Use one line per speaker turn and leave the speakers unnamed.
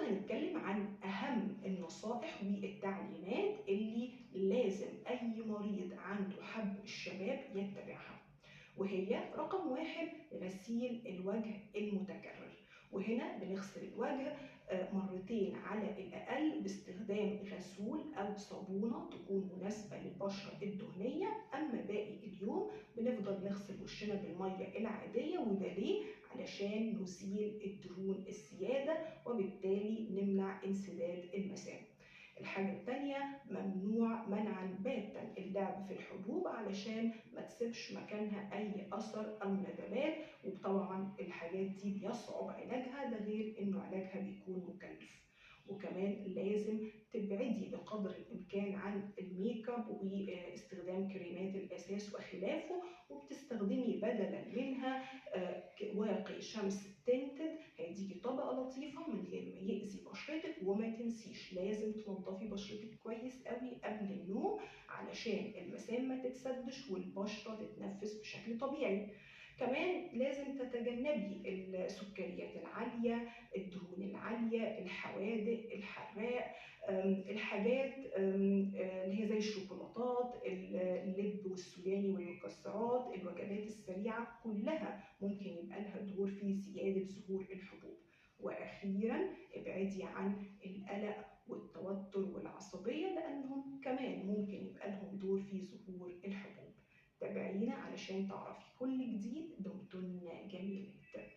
هنتكلم عن أهم النصائح والتعليمات اللي لازم أي مريض عنده حب الشباب يتبعها. وهي رقم 1 غسيل الوجه المتكرر. وهنا بنغسل الوجه مرتين على الأقل باستخدام غسول أو صابونة تكون مناسبة للبشرة الدهنية. أما باقي اليوم بنفضل نغسل وشنا بالمية العادية، وده ليه؟ علشان نزيل الدهون الزيادة وبالتالي نمنع انسداد المسام. الحاجة التانية، ممنوع منعا باتا اللعب في الحبوب علشان ما تسيبش مكانها أي أثر أو ندبات، وطبعا الحاجات دي بيصعب علاجها، ده غير إنه علاجها بيكون مكلف. وكمان لازم تبعدي بقدر الإمكان عن الميك اب واستخدام كريمات الأساس وخلافه، وبتستخدمي بدلا منها واقي شمس تنتد هيديكي طبقة لطيفة من غير ما يأذي بشرتك. وما تنسيش لازم تنضفي بشرتك كويس قوي قبل النوم علشان المسام ما تتسدش والبشرة تتنفس بشكل طبيعي. كمان لازم تتجنبي السكريات العالية، الدهون العالية، الحوادق، الحراق، الحاجات اللي هي زي الشوكولاتات، اللب والسوداني والمكسرات، الوجبات السريعة، كلها ممكن يبقى لها دور في زيادة ظهور الحبوب. وأخيرا ابعدي عن القلق والتوتر والعصبية لأنهم كمان ممكن يبقى لهم دور في ظهور الحبوب. تابعينا علشان تعرفي كل جديد. دمتن جميلات.